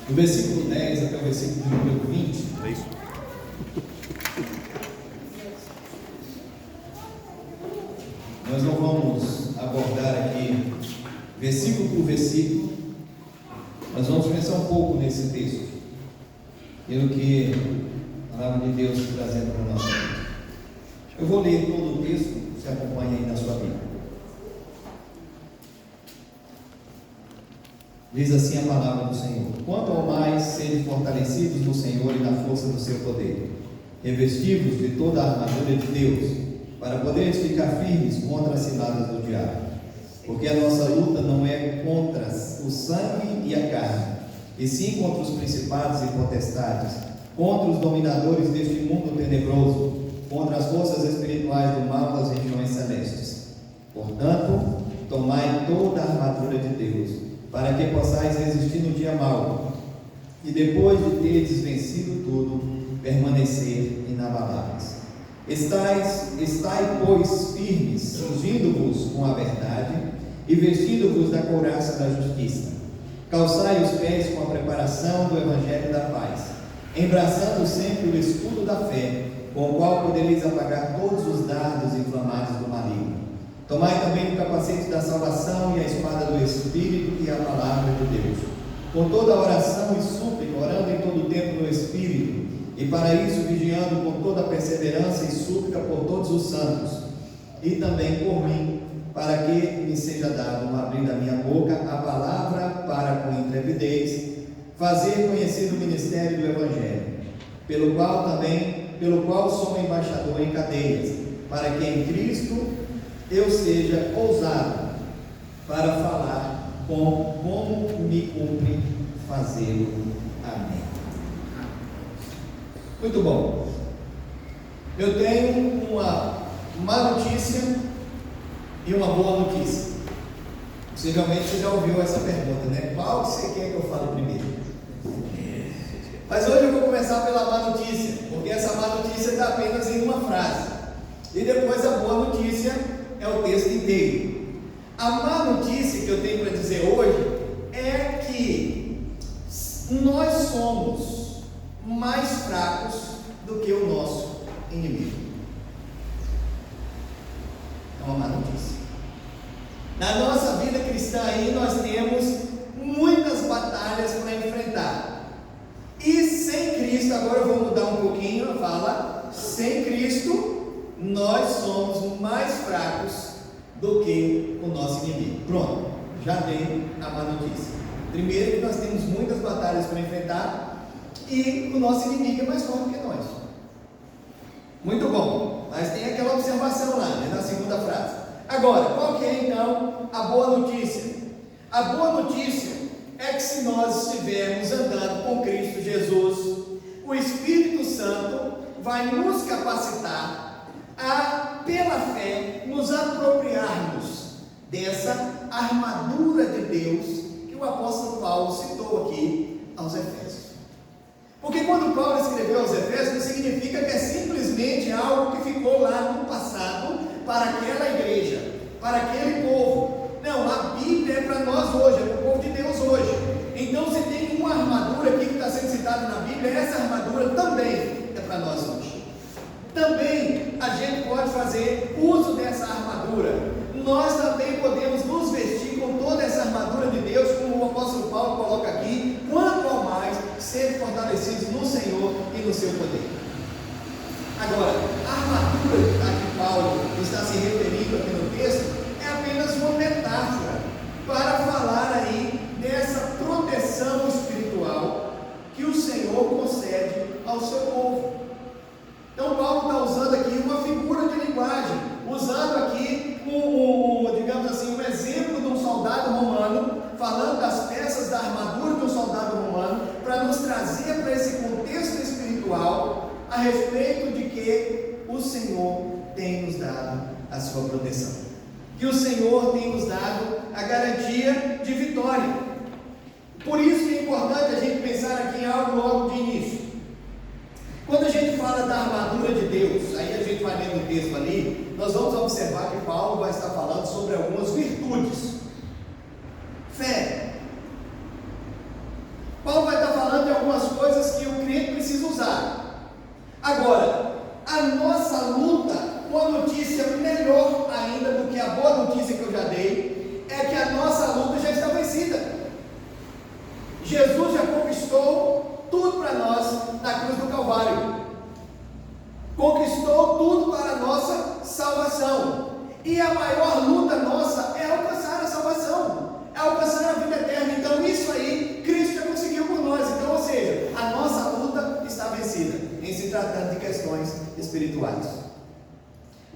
do versículo 10 até o versículo número 20. É isso. Nós não vamos abordar aqui versículo por versículo, nós vamos pensar um pouco nesse texto, pelo que a palavra de Deus está trazendo para nós. Eu vou ler todo o texto, você acompanha aí na sua Bíblia. Diz assim a palavra do Senhor: quanto ao mais serem fortalecidos no Senhor e na força do seu poder, revestivos de toda a armadura de Deus, para poderes ficar firmes contra as ciladas do diabo. Porque a nossa luta não é contra o sangue e a carne, e sim contra os principados e potestades, contra os dominadores deste mundo tenebroso, contra as forças espirituais do mal das regiões celestes. Portanto, tomai toda a armadura de Deus, para que possais resistir no dia mau, e depois de teres vencido tudo, permanecer inabaláveis. Estai, pois, firmes, cingindo-vos com a verdade e vestindo-vos da couraça da justiça. Calçai os pés com a preparação do evangelho da paz, embraçando sempre o escudo da fé, com o qual podereis apagar todos os dardos inflamados do maligno. Tomai também o capacete da salvação e a espada do Espírito, que é a palavra de Deus, com toda a oração e súplica, orando em todo o tempo no Espírito, e para isso vigiando com toda a perseverança e súplica por todos os santos, e também por mim, para que me seja dado abrir da minha boca a palavra para com intrepidez fazer conhecido o ministério do Evangelho, pelo qual sou embaixador em cadeias, para que em Cristo eu seja ousado para falar como me cumpre fazê-lo. Amém. Muito bom. Eu tenho uma má notícia e uma boa notícia. Possivelmente você já ouviu essa pergunta, né? Qual você quer que eu fale primeiro? Mas hoje eu vou começar pela má notícia, porque essa má notícia está apenas em uma frase. E depois a boa notícia é o texto inteiro. A má notícia que eu tenho para dizer hoje é que nós somos mais fracos do que o nosso inimigo. É uma má notícia. Na nossa vida cristã aí nós temos muitas batalhas para enfrentar. E sem Cristo, agora eu vou mudar um pouquinho, fala, sem Cristo nós somos mais fracos do que o nosso inimigo. Pronto, já veio a má notícia. Primeiro que nós temos muitas batalhas para enfrentar e o nosso inimigo é mais forte que nós. Muito bom, mas tem aquela observação lá, né, na segunda frase. Agora, qual que é então a boa notícia? A boa notícia é que se nós estivermos andando com Cristo Jesus, o Espírito Santo vai nos capacitar a, pela fé, nos apropriarmos dessa armadura de Deus que o apóstolo Paulo citou aqui aos Efésios. Porque quando Paulo escreveu aos Efésios, não significa que é simplesmente algo que ficou lá no passado para aquela igreja, para aquele povo. Não, a Bíblia é para nós hoje, é para o povo de Deus hoje. Então, se tem uma armadura aqui que está sendo citada na Bíblia, essa armadura também é para nós hoje. Também a gente pode fazer uso dessa armadura. Nós também podemos nos vestir com toda essa armadura de Deus, como o apóstolo Paulo coloca aqui, quanto ao mais ser fortalecidos no Senhor e no seu poder. Agora, a armadura a que Paulo está se referindo aqui no texto é apenas uma metáfora para falar aí dessa proteção espiritual que o Senhor concede ao seu povo. Então Paulo está usando aqui uma figura de linguagem, usando aqui digamos assim, um exemplo de um soldado romano, falando das peças da armadura de um soldado romano, para nos trazer para esse contexto espiritual a respeito de que o Senhor tem nos dado a sua proteção, que o Senhor tem nos dado a garantia de vitória. Por isso que é importante a gente pensar aqui em algo logo de início. Quando a gente fala da armadura de Deus, aí a gente vai lendo o texto ali, nós vamos observar que Paulo vai estar falando sobre algumas virtudes. Fé. Paulo vai estar falando espirituais.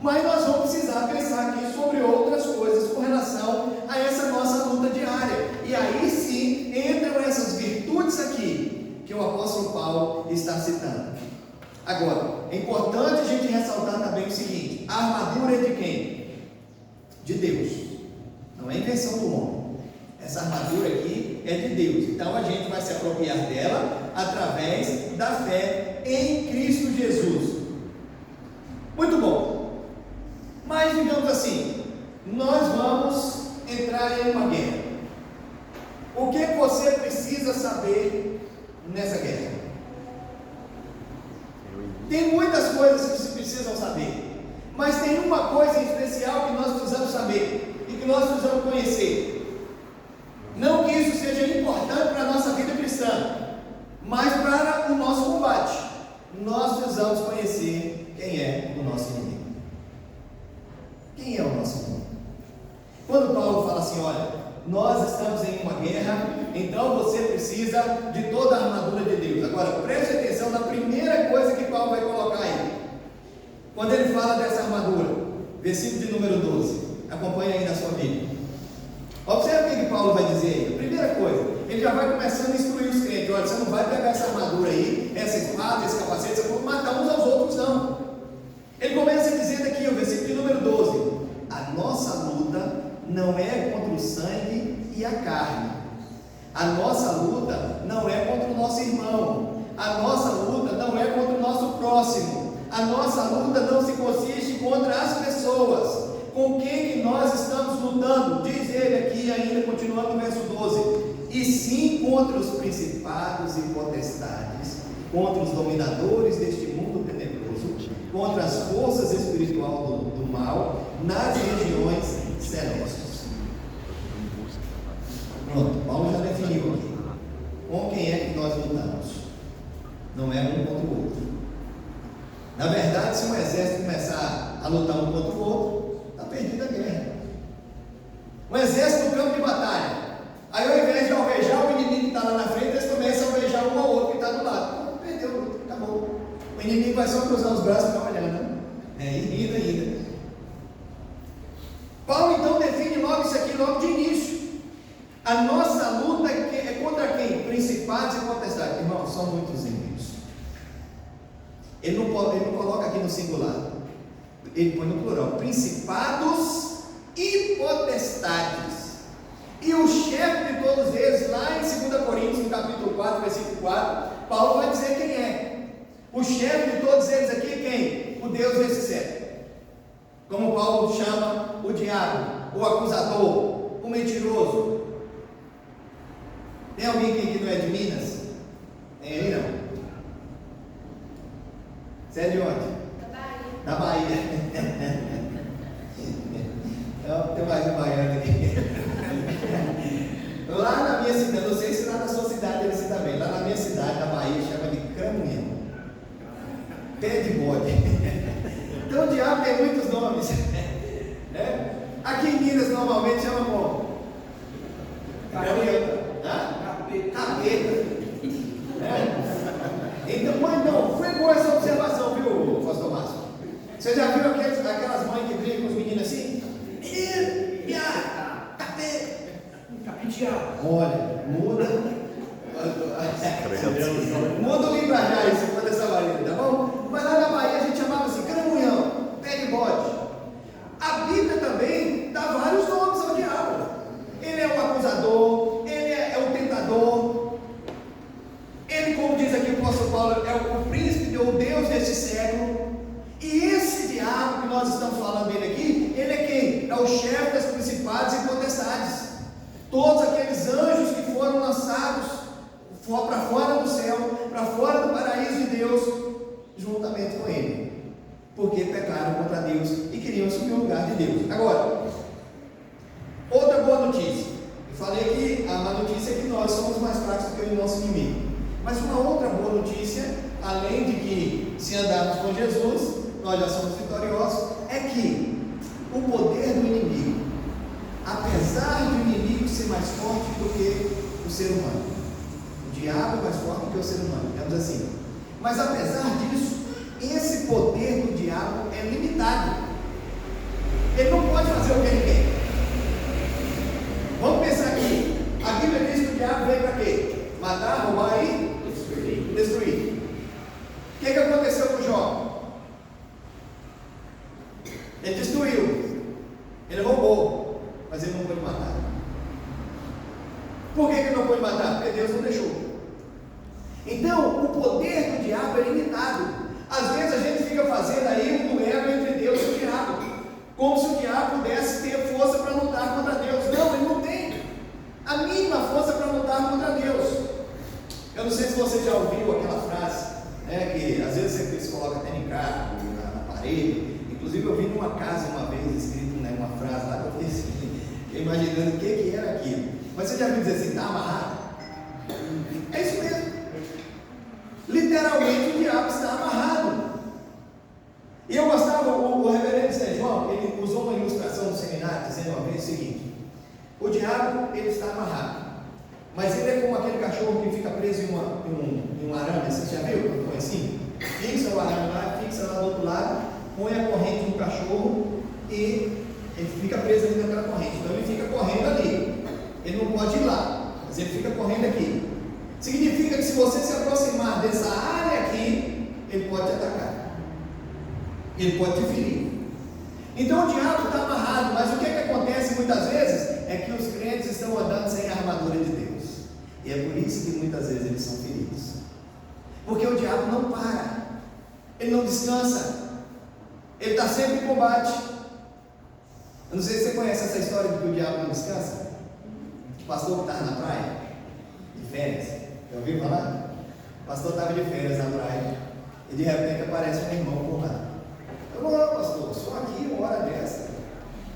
Mas nós vamos precisar pensar aqui sobre outras coisas com relação a essa nossa luta diária. E aí sim entram essas virtudes aqui que o apóstolo Paulo está citando. Agora, é importante a gente ressaltar também o seguinte: a armadura é de quem? De Deus. Não é invenção do homem. Essa armadura aqui é de Deus. Então a gente vai se apropriar dela através da fé em Cristo Jesus. Muito bom. Mas digamos assim, nós vamos entrar em uma guerra. O que você precisa saber nessa guerra? Tem muitas coisas que se precisam saber, mas tem uma coisa em especial que nós precisamos saber e que nós precisamos conhecer. Não que isso seja importante para a nossa vida cristã, mas para o nosso combate. Nós precisamos conhecer quem é o nosso inimigo. Quem é o nosso inimigo? Quando Paulo fala assim, olha, nós estamos em uma guerra, então você precisa de toda a armadura de Deus. Agora, preste atenção na primeira coisa que Paulo vai colocar aí. Quando ele fala dessa armadura, versículo de número 12, acompanha aí na sua Bíblia. Observe o que Paulo vai dizer aí. A primeira coisa, ele já vai começando a instruir os crentes. Olha, você não vai pegar essa armadura aí, essa espada, esse capacete, você vai matar uns aos outros, não. Ele começa dizendo aqui, o versículo de número 12: a nossa luta não é contra o sangue e a carne. A nossa luta não é contra o nosso irmão. A nossa luta não é contra o nosso próximo. A nossa luta não se consiste contra as pessoas. Com quem que nós estamos lutando? Diz ele aqui ainda, continuando no verso 12: e sim contra os principados e potestades, contra os dominadores deste mundo tenebroso, contra as forças espirituais do mal nas regiões celestes. Pronto, Paulo já definiu aqui. Com quem é que nós lutamos? Não é um contra o outro. Na verdade, se um exército começar a lutar um contra o outro, está perdida a guerra. Um exército no campo de batalha, aí ao invés de alvejar o inimigo que está lá na frente, eles começam a alvejar um ao outro que está do lado. Perdeu a luta, acabou. O inimigo vai só cruzar os braços e ficar olhando, e ainda. Paulo então define logo isso aqui, logo de início. A nossa luta é contra quem? Principados e potestades. Irmão, são muitos inimigos. Ele não coloca aqui no singular, ele põe no plural: principados e potestades. E o chefe de todos eles, lá em 2 Coríntios, no capítulo 4, versículo 4, Paulo vai dizer quem é. O chefe de todos eles aqui é quem? O Deus desse século. Como Paulo chama o diabo, o acusador, o mentiroso. Tem alguém aqui que não é de Minas? Tem aí não? Você é de onde? Da Bahia. Então, tem mais um baiano aqui. Lá na minha cidade, não sei se lá na sua cidade é assim também. Lá na minha cidade, na Bahia, chama de cramunhão. Pé de bode. Então o diabo tem muitos nomes. Né? Aqui em Minas normalmente chama como? Capeta. Capeta. Então, mas não, foi boa essa observação, viu, pastor Márcio? Você já viu aquelas mães que brigam com os meninos assim? Menino, viado, capeta. Capeteado. Olha, muda o linguajar se for dessa maneira, tá bom? Mas lá na Bahia a gente chamava assim, cramunhão, pé de bode. A Bíblia também dá vários nomes ao diabo. Ele é o acusador, ele é o tentador. Ele, como diz aqui o apóstolo Paulo, é o príncipe ou Deus deste século. E esse diabo que nós estamos falando dele aqui, ele é quem? É o chefe das principados e potestades. Todos aqueles anjos que foram lançados para fora do céu, para fora do paraíso de Deus, juntamente com ele, porque pecaram contra Deus e queriam assumir o lugar de Deus. Agora, outra boa notícia. Eu falei que a má notícia é que nós somos mais fracos do que o nosso inimigo. Mas uma outra boa notícia, além de que se andarmos com Jesus, nós já somos vitoriosos, é que o poder do inimigo, apesar do inimigo ser mais forte do que o ser humano, o diabo é mais forte do que o ser humano, digamos assim, mas apesar disso, esse poder do diabo é limitado. Ele não pode fazer o que ele quer. Vamos pensar aqui. A Bíblia diz que o diabo veio para quê? Matar, roubar e destruir. O que aconteceu com Jó? Ele destruiu. Ele roubou. Mas ele não pôde matar. Por que ele não pôde matar? Porque Deus não deixou. Então, o poder do diabo é limitado. Às vezes a gente fica fazendo aí um duelo entre Deus e o diabo, como se o diabo pudesse ter força para lutar contra Deus. Não, ele não tem a mínima força para lutar contra Deus. Eu não sei se você já ouviu aquela frase, né, que às vezes você coloca até em carro, na parede. Inclusive eu vi numa casa uma vez escrito, né, uma frase lá que eu fiquei assim, imaginando o que era aquilo. Mas você já viu dizer assim, está amarrado? É isso mesmo. Literalmente o diabo está amarrado. E eu gostava, o reverendo Zé João, ele usou uma ilustração no seminário, dizendo uma vez o seguinte: o diabo, ele está amarrado, mas ele é como aquele cachorro que fica preso em um arame. Você já viu quando põe assim? Fixa o arame lá, fixa lá do outro lado, põe a corrente no cachorro e ele fica preso ali dentro da corrente. Então ele fica correndo ali, ele não pode ir lá, mas ele fica correndo aqui. Significa que se você se aproximar dessa área aqui, ele pode te atacar, ele pode te ferir. Então o diabo está amarrado, mas o que acontece muitas vezes é que os crentes estão andando sem a armadura de Deus, e é por isso que muitas vezes eles são feridos, porque o diabo não para, ele não descansa, ele está sempre em combate. Eu não sei se você conhece essa história de que o diabo não descansa. O pastor que estava na praia, de férias, já ouviu falar? O pastor estava de férias na praia, e de repente aparece um irmão por lá. Eu não, pastor, só aqui uma hora dessa,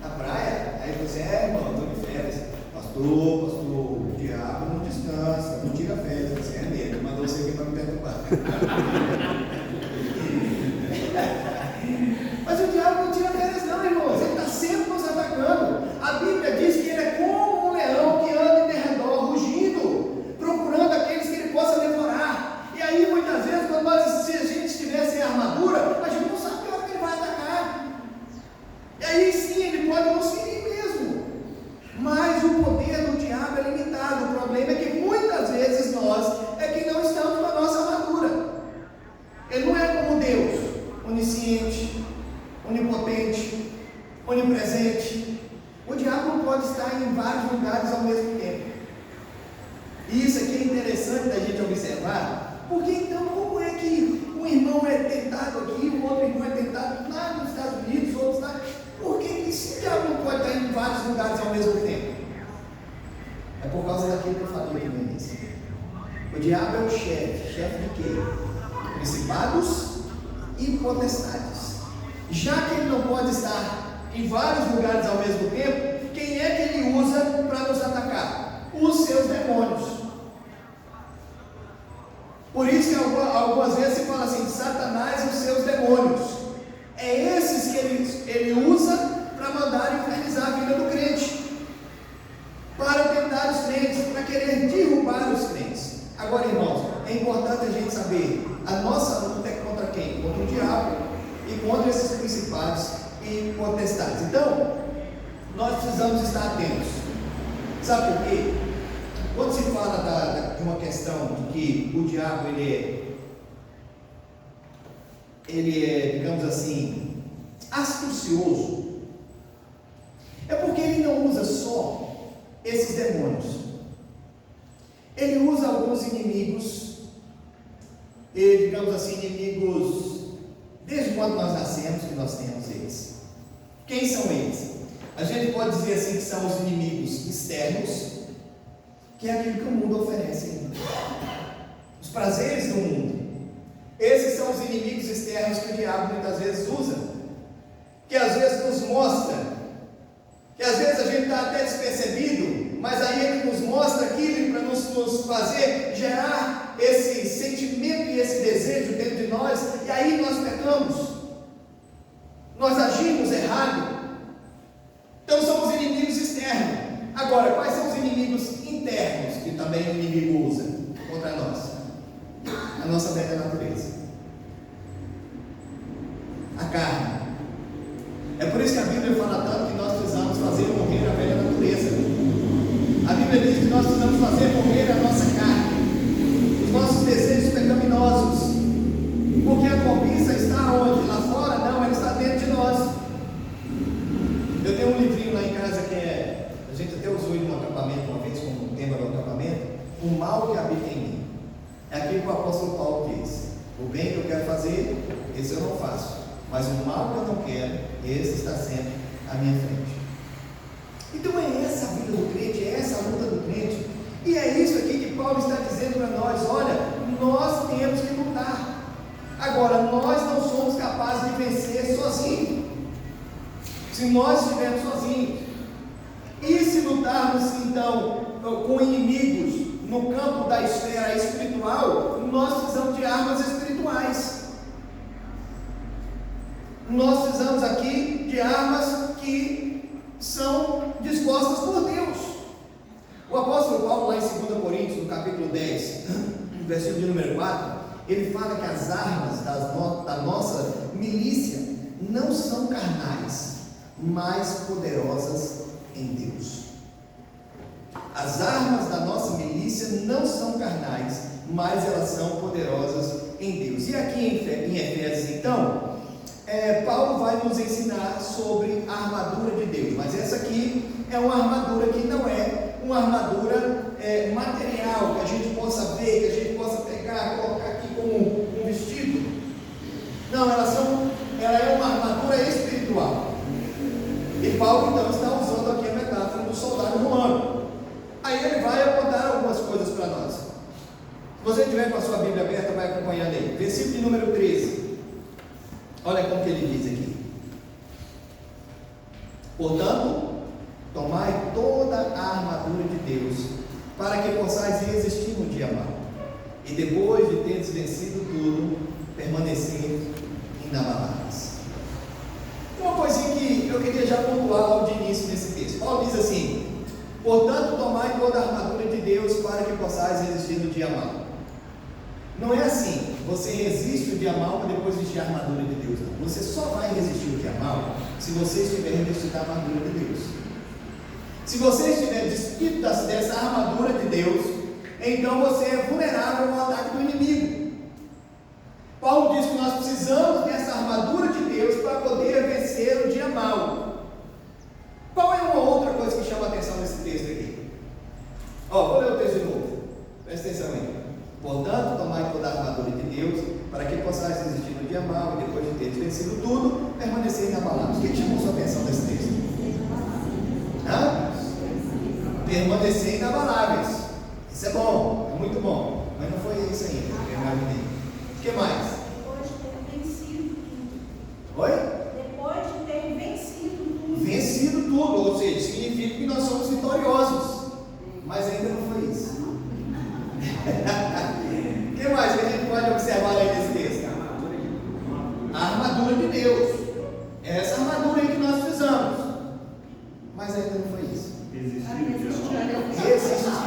na praia. Aí você, irmão, estou de férias. Pastor, o diabo não descansa, não tira férias. Você é nele, mandou você aqui para me perturbar. Mas o diabo não tira férias não, irmãos, ele está sempre nos atacando. A Bíblia diz que ele é como um leão que anda em derredor, rugindo, procurando aqueles que ele possa devorar. E aí muitas vezes, se a gente estiver sem armadura, a gente não sabe que hora que ele vai atacar. E aí sim, ele pode nos ferir mesmo. Mas o poder do diabo é limitado. O problema é que muitas vezes nós é que não estamos com a nossa armadura. Ele não é como Deus, onisciente, onipotente, onipresente. O diabo não pode estar em vários lugares ao mesmo tempo. E isso aqui é interessante da gente observar, porque então como é que um irmão é tentado aqui, o outro irmão é tentado lá nos Estados Unidos, outros lá? Por que se o diabo não pode estar em vários lugares ao mesmo tempo? É por causa daquilo que eu falei no início. O diabo é o chefe. Chefe de quê? Principados e potestades. Já que ele não pode estar em vários lugares ao mesmo tempo, quem é que ele usa para nos atacar? Os seus demônios. Por isso que algumas vezes se fala assim, Satanás e os seus demônios. É esses que ele usa para mandar infernizar a vida do crente, para tentar os crentes, para querer derrubar os crentes. Agora, irmãos, é importante a gente saber, a nossa luta é contra quem? Contra o diabo e contra esses principados e potestades. Então, nós precisamos estar atentos. Sabe por quê? Quando se fala de uma questão de que o diabo ele é, digamos assim, astucioso, é porque ele não usa só esses demônios, ele usa alguns inimigos, digamos assim, inimigos desde quando nós nascemos, que nós temos eles. Quem são eles? A gente pode dizer assim que são os inimigos externos, que é aquilo que o mundo oferece, os prazeres do mundo. Esses são os inimigos externos que o diabo muitas vezes usa, que às vezes nos mostra, que às vezes a gente está até despercebido, mas aí ele nos mostra aquilo para nos fazer gerar esse sentimento e esse desejo dentro de nós, e aí nós pecamos, nós agimos errado. Então são os inimigos externos. Agora, quais são os inimigos internos que também o inimigo usa contra nós? A nossa velha natureza. a carne. É por isso que a Bíblia fala tanto que nós precisamos fazer morrer a velha natureza. A Bíblia diz que nós precisamos fazer morrer a nossa carne, os nossos desejos pecaminosos, porque a cobiça está onde? Lá fora? Não, ela está dentro de nós. Eu tenho um livrinho lá em casa que a gente até usou ele no acampamento uma vez, como tema do acampamento, o mal que habita em mim. É aquilo que o apóstolo Paulo diz: o bem que eu quero fazer, esse eu não faço, mas o mal que eu não quero, esse está sempre à minha frente. Então é essa a vida do crente, é essa a luta do crente, e é isso aqui que Paulo está dizendo para nós: olha, nós temos que lutar. Agora, nós não somos capazes de vencer sozinhos. Se nós estivermos sozinhos, e se lutarmos então com inimigos no campo da esfera espiritual, nós precisamos de armas espirituais. Nós precisamos aqui de armas que são dispostas por Deus. O apóstolo Paulo, lá em 2 Coríntios, no capítulo 10, versículo de número 4, ele fala que as armas da nossa milícia não são carnais, mas poderosas em Deus. As armas da nossa milícia não são carnais, mas elas são poderosas em Deus. E aqui em Efésios, então, Paulo vai nos ensinar sobre a armadura de Deus, mas essa aqui é uma armadura que não é uma armadura material, que a gente possa ver, que a gente possa pegar, colocar aqui como um vestido. Não, ela é uma armadura espiritual. E Paulo então está usando aqui a metáfora do soldado romano. Aí ele vai apontar algumas coisas para nós. Se você tiver com a sua Bíblia aberta, vai acompanhando aí. Versículo de número 13. Olha como que ele diz aqui: portanto, tomai toda a armadura de Deus, para que possais resistir no dia mau, e depois de teres vencido tudo, permanecer inabaláveis. Uma coisinha que eu queria já pontuar logo de início nesse texto. Paulo diz assim: portanto, tomai toda a armadura de Deus, para que possais resistir no dia mau. Não é assim, você resiste o dia mau para depois vestir a armadura de Deus. Não. Você só vai resistir o dia mau se você estiver revestido da armadura de Deus. Se você estiver despido dessa armadura de Deus, então você é vulnerável ao ataque do inimigo. Paulo diz que nós precisamos dessa armadura de Deus para poder vencer o dia mau. Qual é uma outra coisa que chama a atenção nesse texto aqui? Vou ler o texto de novo, presta atenção aí. Portanto, tomai toda a armadura de Deus, para que possais resistir no dia mau, e depois de teres vencido tudo, permanecer inabaláveis. O que chamou sua atenção nesse texto? Permanecer inabaláveis. Isso é bom, é muito bom, mas não foi isso ainda, eu imaginei. O que mais? Depois de ter vencido tudo. Oi? Depois de ter vencido tudo. Vencido tudo, ou seja, significa que nós somos vitoriosos, mas ainda não foi isso. O que mais que a gente pode observar aí nesse texto? A armadura de Deus. É essa armadura aí que nós precisamos, mas ainda não foi isso. Resistir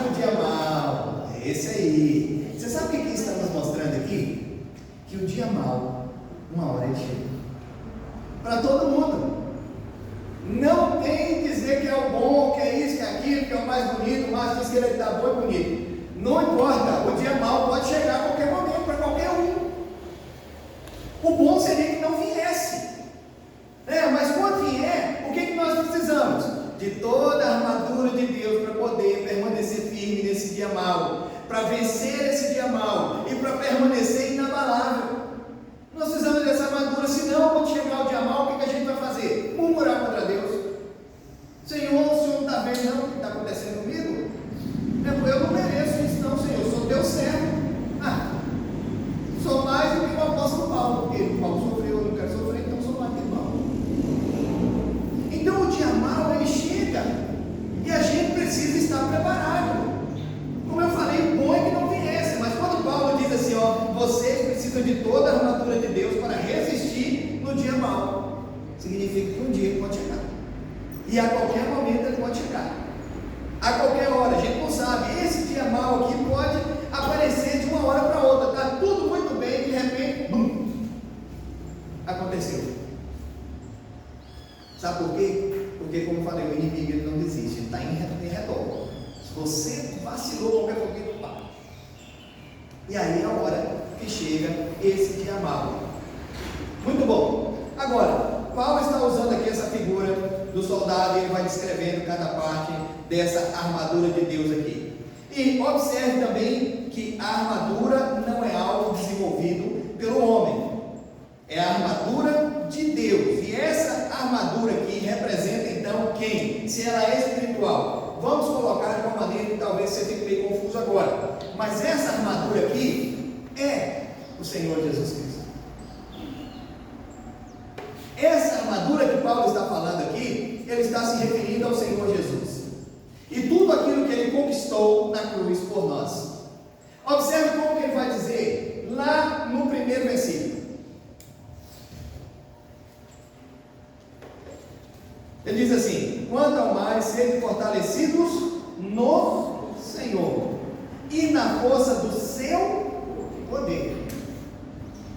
o dia mau. Esse aí. Você sabe o que isso está nos mostrando aqui? Que o dia mau, uma hora ele chega para todo mundo. Não tem que dizer que é o bom, que é isso, que é aquilo, que é o mais bonito, mas diz que ele está bom e bonito. Não importa, o dia mau pode chegar a qualquer momento, para qualquer um. O bom seria que não viesse, mas quando vier, o que nós precisamos? De toda a armadura de Deus para poder permanecer firme nesse dia mau, para vencer esse dia mau e para permanecer inabalável. Nós precisamos dessa armadura, senão quando chegar o dia mau, o que a gente vai fazer? Murmurar contra Deus. Senhor, o Senhor não está vendo não o que está acontecendo comigo? Eu não mereço isso não, Senhor, eu sou teu servo. Sou mais do que o apóstolo Paulo, porque o Paulo sofreu, eu não quero sofrer, então sou mais do que Paulo. Então o dia mau ele chega e a gente precisa estar preparado. Como eu falei, o bom é que não viesse, mas quando Paulo diz assim, vocês precisam de toda a armadura de Deus para resistir no dia mau, significa que um dia ele pode chegar, e a qualquer momento ele pode chegar, a qualquer hora. A gente não sabe, esse dia mau aqui pode aparecer de uma hora para outra, está tudo muito bem, de repente, aconteceu. vacilou, qualquer pouquinho, pá. E aí é a hora que chega esse dia mau. Muito bom. Agora, Paulo está usando aqui essa figura do soldado e ele vai descrevendo cada parte dessa armadura de Deus aqui. E observe também que a armadura não é algo desenvolvido pelo homem, é a armadura de Deus. E essa armadura aqui representa então quem? Se ela é espiritual, vamos colocar de uma maneira que talvez você fique meio confuso agora, mas essa armadura aqui é o Senhor Jesus Cristo. Essa armadura que Paulo está falando aqui, ele está se referindo ao Senhor Jesus e tudo aquilo que ele conquistou na cruz por nós. Observe como que ele vai dizer lá no primeiro versículo. Ele diz assim: quanto ao mais serem fortalecidos no Senhor e na força do seu poder.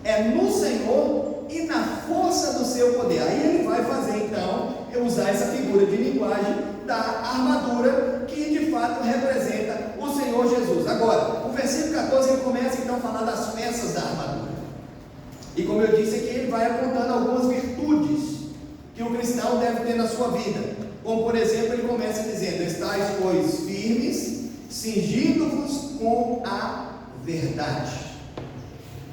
É no Senhor e na força do seu poder. Aí ele vai fazer então, usar essa figura de linguagem da armadura que de fato representa o Senhor Jesus. Agora, o versículo 14 ele começa então a falar das peças da armadura. E como eu disse aqui, ele vai apontando algumas virtudes que o cristão deve ter na sua vida. Como por exemplo, ele começa dizendo: estais pois firmes, cingindo-vos com a verdade.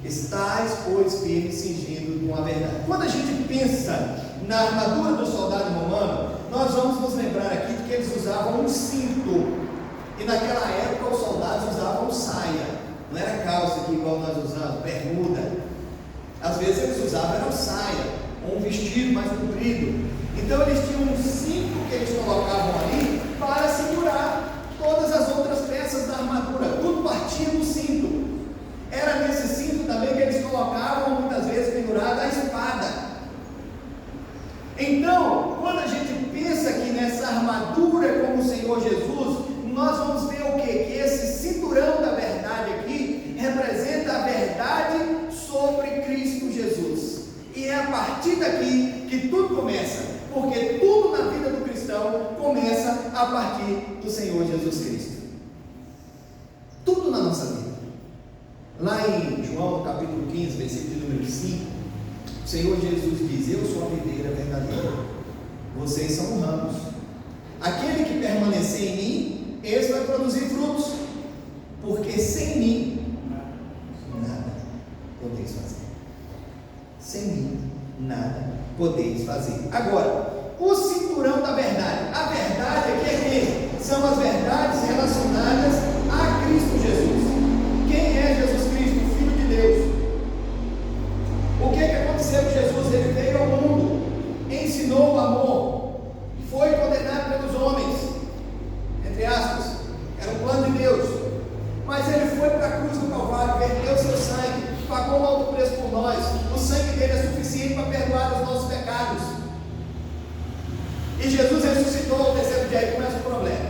Estais pois firmes, cingindo com a verdade. Quando a gente pensa na armadura do soldado romano, nós vamos nos lembrar aqui de que eles usavam um cinto. E naquela época os soldados usavam saia. Não era calça aqui igual nós usamos, bermuda. Às vezes eles usavam saia, ou um vestido mais comprido. Então eles tinham um cinto que eles colocavam ali para segurar todas as outras peças da armadura. Tudo partia do cinto. Era nesse cinto também que eles colocavam muitas vezes pendurada a espada. Então, quando a gente pensa aqui nessa armadura como o Senhor Jesus, nós vamos ver o quê? Que esse cinturão da verdade aqui representa a verdade sobre Cristo Jesus. E é a partir daqui que tudo começa, porque tudo na vida do cristão começa a partir do Senhor Jesus Cristo. Tudo na nossa vida. Lá em João capítulo 15, versículo número 5, o Senhor Jesus diz: eu sou a videira verdadeira, vocês são ramos. Aquele que permanecer em mim, esse vai produzir frutos, porque sem mim nada podeis fazer. Sem mim nada podeis fazer. Agora, o cinturão da verdade. A verdade aqui é quem? São as verdades relacionadas a Cristo Jesus. Quem é Jesus Cristo? O Filho de Deus. O que aconteceu com Jesus? Ele veio ao mundo, ensinou o amor, foi condenado pelos homens, entre aspas, era um plano de Deus, mas ele foi para a cruz do Calvário, verteu seu sangue, pagou um alto preço por nós. O sangue dele é suficiente para perdoar os nossos pecados. E Jesus ressuscitou ao terceiro dia. Aí começa o problema,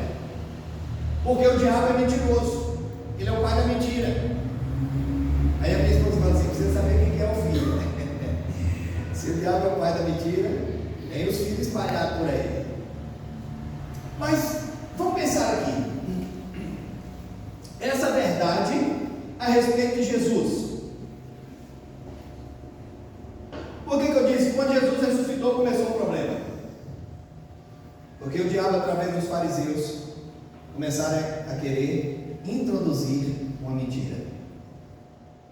porque o diabo é mentiroso, ele é o pai da mentira. Aí a minha esposa fala assim: precisa saber quem é o filho. Se o diabo é o pai da mentira, tem os filhos espalhados por aí. Mas vamos pensar aqui, essa verdade a respeito de Jesus. Por que eu disse? Quando Jesus ressuscitou, começou o problema. Porque o diabo, através dos fariseus, começaram a querer introduzir uma mentira.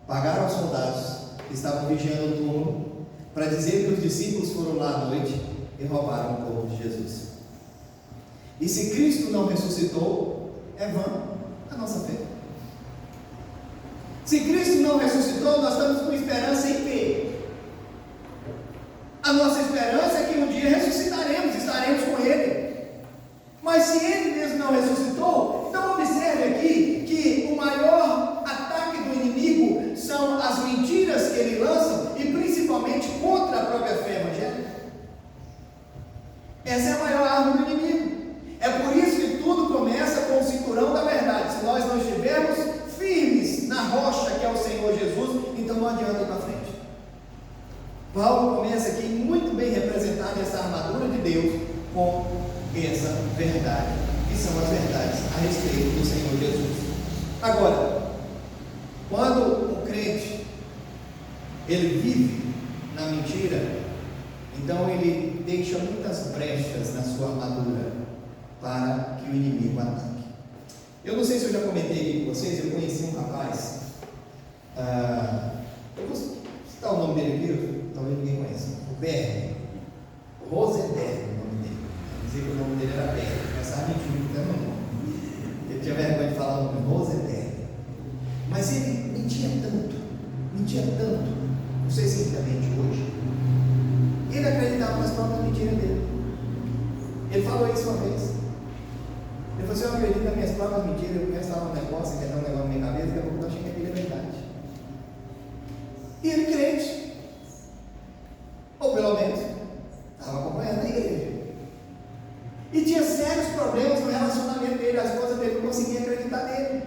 Pagaram aos soldados que estavam vigiando o túmulo para dizer que os discípulos foram lá à noite e roubaram o corpo de Jesus. E se Cristo não ressuscitou, é vã a nossa fé. Se Cristo não ressuscitou, nós estamos com esperança em quê? A nossa esperança é que um dia ressuscitaremos, estaremos com Ele. Mas se Ele mesmo não ressuscitou, então observe aqui que o maior ataque do inimigo são as mentiras que ele lança, e principalmente contra a própria fé evangélica. Essa é a maior arma do inimigo. É por isso que tudo começa com o cinturão da verdade. Se nós não estivermos firmes na rocha que é o Senhor Jesus, então não adianta ir para frente. Paulo começa aqui muito bem representado respeito do Senhor Jesus. Agora, quando o crente ele vive na mentira, então ele deixa muitas brechas na sua armadura para que o inimigo ataque. Eu não sei se eu já comentei aqui com vocês, eu conheci um rapaz, eu vou citar o nome dele aqui, talvez ninguém conheça, o Berg, Rosenberg, o nome dele. Dizia que o nome dele era Berg, mas a mentira até no nome. Ele tinha vergonha de falar o nome, Rosenberg. Mas ele mentia tanto, não sei se ele também mente hoje. Ele acreditava nas próprias mentiras dele. Ele falou isso uma vez. Ele falou assim: eu acredito nas minhas próprias mentiras. Eu começo a falar um negócio, quer dar um negócio na minha cabeça, que eu achei que aquilo é verdade. E ele crente, ou pelo menos estava acompanhando a igreja, e tinha sérios problemas no relacionamento dele. A esposa dele não conseguia acreditar nele,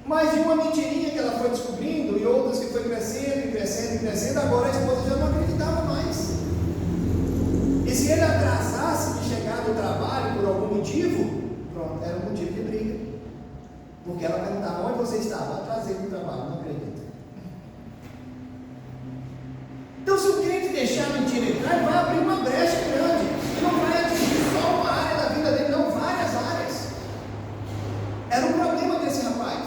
mas de uma mentirinha que ela foi descobrindo e outras que foi crescendo, agora a esposa já não acreditava mais. E se ele atrasasse de chegar no trabalho por algum motivo, pronto, era um motivo de briga, porque ela perguntava: onde você estava? Atrasei no trabalho, não acredito. Então, se o crente deixar a mentira entrar, ele vai abrir uma brecha grande, e não vai atingir só uma área da vida dele, não, várias áreas. Era um problema desse rapaz.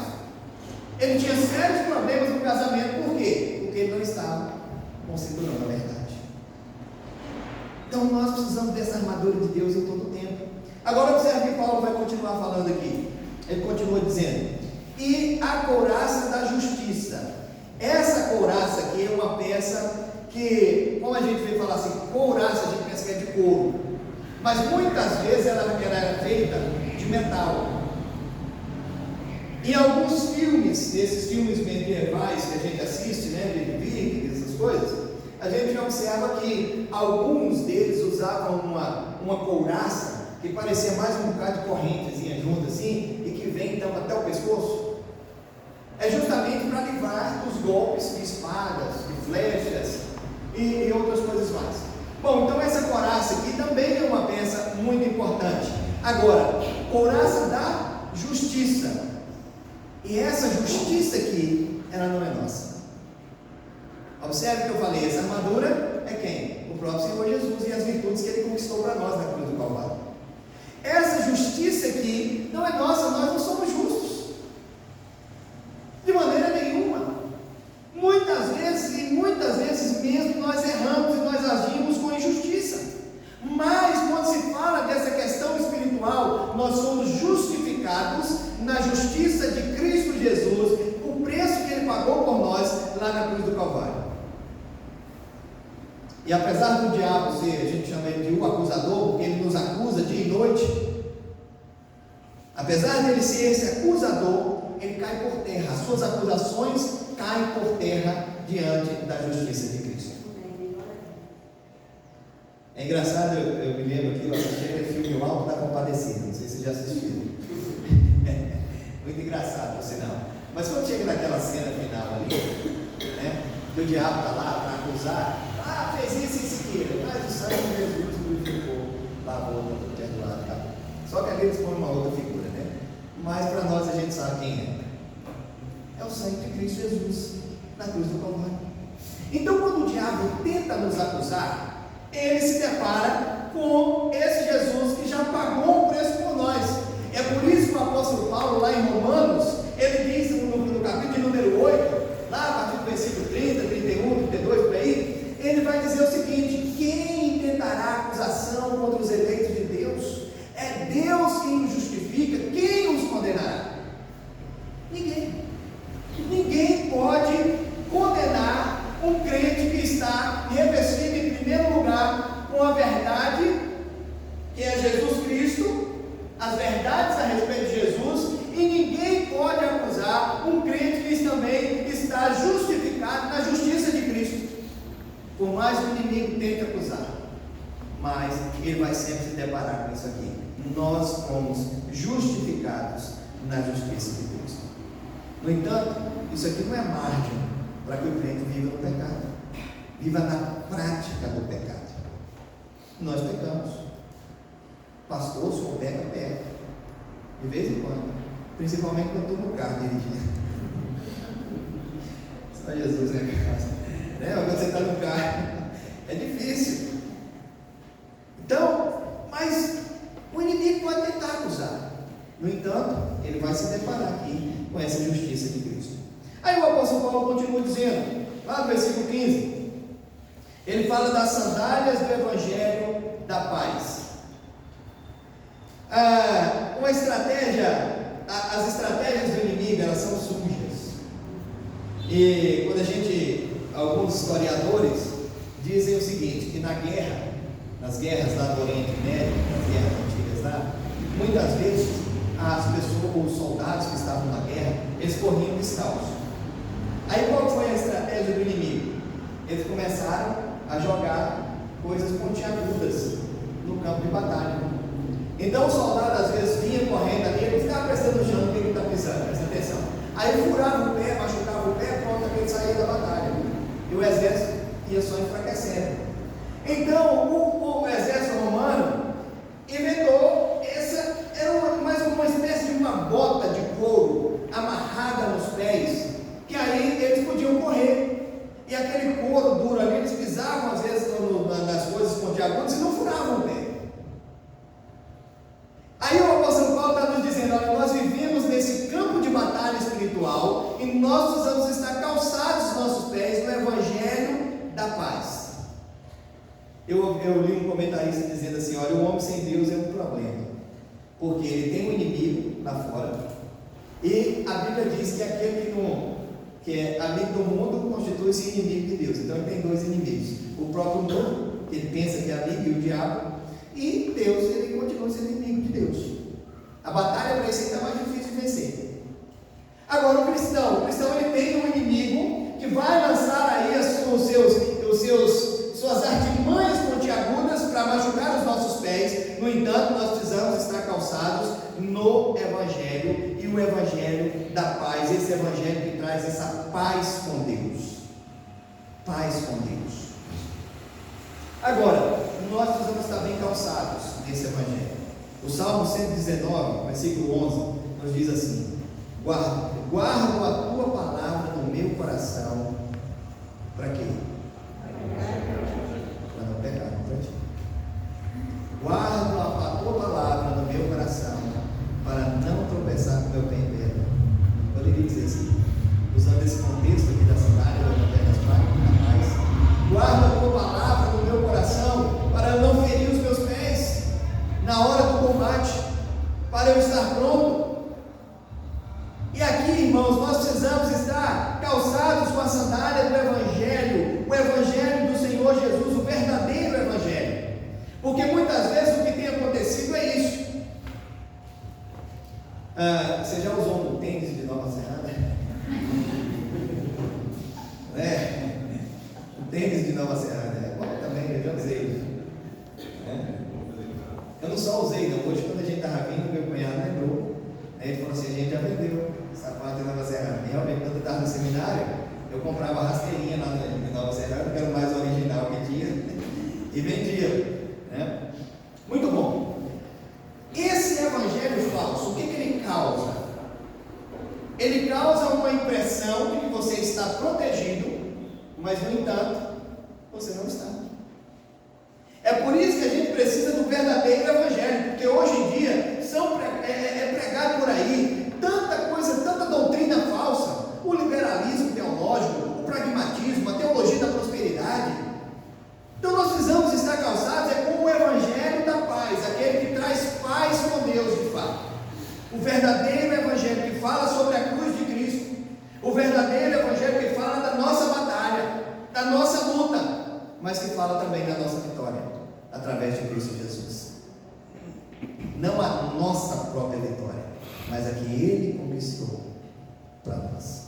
Ele tinha sérios problemas no casamento. Por quê? Porque ele não estava considerando a verdade. Então nós precisamos dessa armadura de Deus em todo o tempo. Agora observe que Paulo vai continuar falando aqui. Ele continua dizendo: e a couraça da justiça. Essa couraça aqui é uma peça que, como a gente veio falar assim, couraça, a gente pensa que é de couro, mas muitas vezes ela era feita de metal. Em alguns filmes, desses filmes medievais que a gente assiste, né, de Vikings, essas coisas, a gente observa que alguns deles usavam uma couraça que parecia mais um bocado de correntezinha junto assim, e que vem então até o pescoço. É justamente para livrar dos golpes de espadas, de flechas e outras coisas mais. Bom, então essa couraça aqui também é uma peça muito importante. Agora, couraça da justiça. E essa justiça aqui, ela não é nossa. Observe que eu falei, essa armadura é quem? O próprio Senhor Jesus e as virtudes que Ele conquistou para nós na cruz do Calvário. Essa justiça aqui não é nossa, nós não somos justos. De maneira nenhuma. Muitas vezes mesmo, nós erramos e nós agimos com injustiça. Mas quando se fala dessa questão espiritual, nós somos justificados na justiça de Cristo Jesus, o preço que Ele pagou por nós lá na cruz do Calvário. E apesar do diabo ser, a gente chama ele de o acusador, porque ele nos acusa dia e noite, apesar dele ser esse acusador, ele cai por terra, as suas acusações caem por terra diante da justiça de Cristo. É engraçado, eu me lembro aqui, eu assisti aquele filme O Alto da Compadecida, não sei se vocês já assistiram. Muito engraçado, por sinal. Mas quando chega naquela cena final ali, né, que o diabo está lá para acusar, fez isso e aquilo, mas o sangue de Jesus purificou, lavou, perdoado, tá? Só que ali eles põem uma outra figura, né? Mas para nós a gente sabe quem é. É o sangue de Cristo Jesus na cruz do Calvário. Então, quando o diabo tenta nos acusar, ele se depara com esse Jesus que já pagou o preço por nós. É por isso que o apóstolo Paulo, lá em Romanos, ele diz no capítulo de número 8, lá a partir do versículo 30, 31, 32, por aí, ele vai dizer o seguinte: quem tentará acusação contra os eleitos de Deus? É Deus quem os justifica, quem os condenará? Ninguém. Ninguém pode condenar um crente que está revestido em primeiro lugar com a verdade, que é Jesus Cristo, as verdades a respeito de Jesus, e ninguém pode acusar um crente que também está justificado na justiça de Cristo. Por mais que o inimigo tente acusar, mas ele vai sempre se deparar com isso aqui. Nós fomos justificados na justiça de Cristo. No entanto, isso aqui não é margem para que o crente viva no pecado, viva na prática do pecado. Nós pecamos. Pastor, só peca. De vez em quando. Principalmente quando estou no carro dirigindo. Só Jesus, né? Quando você está no carro, é difícil. Então, mas o inimigo pode tentar acusar. No entanto, ele vai se deparar aqui com essa justiça de Cristo. Aí o apóstolo Paulo continua dizendo, lá no versículo 15, ele fala das sandálias do Evangelho da paz. Uma estratégia, as estratégias do inimigo, elas são sujas. E quando alguns historiadores dizem o seguinte, que nas guerras lá do Oriente Médio, nas guerras antigas lá, muitas vezes as pessoas, os soldados que estavam na guerra, eles corriam descalços. Aí qual foi a estratégia do inimigo? Eles começaram a jogar coisas pontiagudas no campo de batalha. Então o soldado às vezes vinha correndo ali, ele ficava prestando no chão no que ele está pisando, presta atenção. Aí furava o pé, machucava o pé, pronto, ele saía da batalha. E o exército ia só enfraquecendo. Então o exército romano inventou era mais uma espécie de uma bota de couro amarrada nos pés, que aí eles podiam correr. E aquele couro duro ali, eles pisavam às vezes nas coisas pontiagudas e não furavam o pé. Aí o apóstolo Paulo está nos dizendo, olha, nós vivemos nesse campo de batalha espiritual e nós precisamos estar calçados os nossos pés no Evangelho da paz. Eu li um comentarista dizendo assim, olha, o homem sem Deus é um problema, porque ele tem um inimigo lá fora, e a Bíblia diz que aquele que é amigo do mundo constitui-se inimigo de Deus. Então ele tem dois inimigos, o próprio mundo, que ele pensa que é amigo, e o diabo, e Deus, ele continua sendo inimigo de Deus. A batalha para esse está mais difícil de vencer. Agora o cristão ele tem um inimigo que vai lançar aí suas artimanhas pontiagudas para machucar os nossos pés. No entanto, nós precisamos estar calçados no Evangelho, e o Evangelho da paz, esse Evangelho que traz essa paz com Deus. Paz com Deus. Agora, nós precisamos estar bem calçados nesse Evangelho. O Salmo 119, versículo 11, nos diz assim: guardo a tua palavra no meu coração. Para quê? Para não pecar, não para ti. Guardo a tua palavra no meu coração, para não tropeçar com o meu pé em pedra. Poderia dizer assim, usando esse contexto aqui da sandália, das paz. Guarda a tua palavra no meu coração, para eu não ferir os meus pés na hora do combate, para eu estar pronto. E aqui, irmãos, nós precisamos estar calçados com a sandália do Evangelho, o Evangelho do Senhor Jesus, o verdadeiro Evangelho. Porque muitas vezes o que tem acontecido é isso. Você já usou um tênis de Nova Serrana? Um tênis de Nova Serrana é bom também, eu já usei. Eu não só usei, não. Hoje, quando a gente estava vindo, meu cunhado lembrou. Aí ele falou assim: a gente já vendeu sapato de Nova Serrana. E realmente, quando eu estava no seminário, eu comprava rasteirinha lá em Nova Serrana, que era o mais original que tinha, e vendia. Muito bom. Esse evangelho falso, o que ele causa? Ele causa uma impressão de que você está protegido, mas no entanto, você não está. É por isso que a gente precisa do verdadeiro evangelho, porque hoje em dia é pregado por aí tanta coisa, tanta doutrina falsa, o liberalismo teológico, o pragmatismo, a teologia da prosperidade. Então nós precisamos estar calçados com o Evangelho da paz, aquele que traz paz com Deus de fato. O verdadeiro Evangelho que fala sobre a cruz de Cristo, o verdadeiro Evangelho que fala da nossa batalha, da nossa luta, mas que fala também da nossa vitória, através de Cristo Jesus. Não a nossa própria vitória, mas a que Ele conquistou para nós.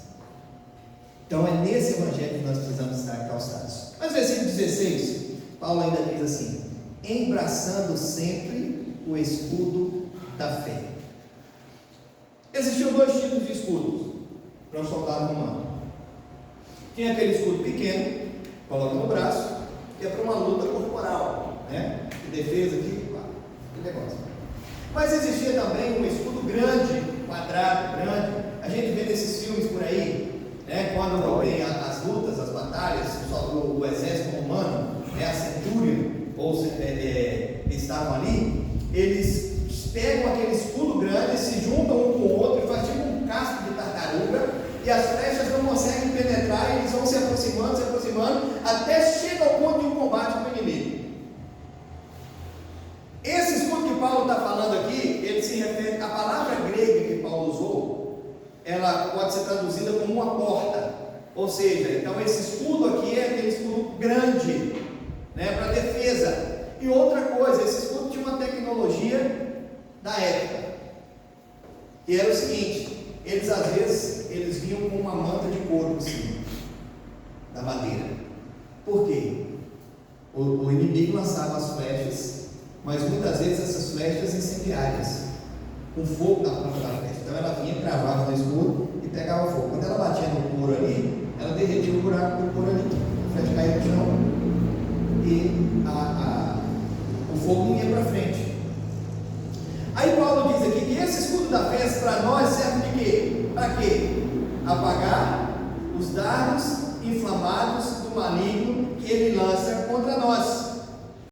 Então é nesse Evangelho que nós precisamos estar calçados. Mas versículo 16, Paulo ainda diz assim: embraçando sempre o escudo da fé. Existiam dois tipos de escudos para um soldado romano. Tinha aquele escudo pequeno, coloca no braço, que é para uma luta corporal, de defesa aqui, que negócio. Mas existia também um escudo grande, quadrado, grande. A gente vê nesses filmes por aí, né, quando tem as lutas, as batalhas, o exército romano, né, a centúria, eles estavam ali, eles pegam aquele escudo grande, se juntam um com o outro e fazem tipo um casco de tartaruga, e as flechas não conseguem penetrar, e eles vão se aproximando, até chegar ao ponto de um combate com o inimigo. Esse escudo que Paulo está falando aqui, ele se refere, a palavra grega que Paulo usou, ela pode ser traduzida como uma porta, ou seja, então esse escudo aqui é aquele escudo grande, né, para defesa. E outra coisa, esse escudo tinha uma tecnologia da época, que era o seguinte: eles às vezes vinham com uma manta de couro por cima da madeira. Por quê? O inimigo lançava as flechas, mas muitas vezes essas flechas incendiárias, com fogo na ponta da flecha. Então ela vinha, cravava no escudo e pegava fogo. Quando ela batia no couro ali, ela derretia o buraco do couro ali, a flecha caía no chão e o fogo não ia para frente. Aí Paulo diz aqui que esse escudo da fé para nós serve de quê? Para quê? Apagar os dardos inflamados do maligno que ele lança contra nós.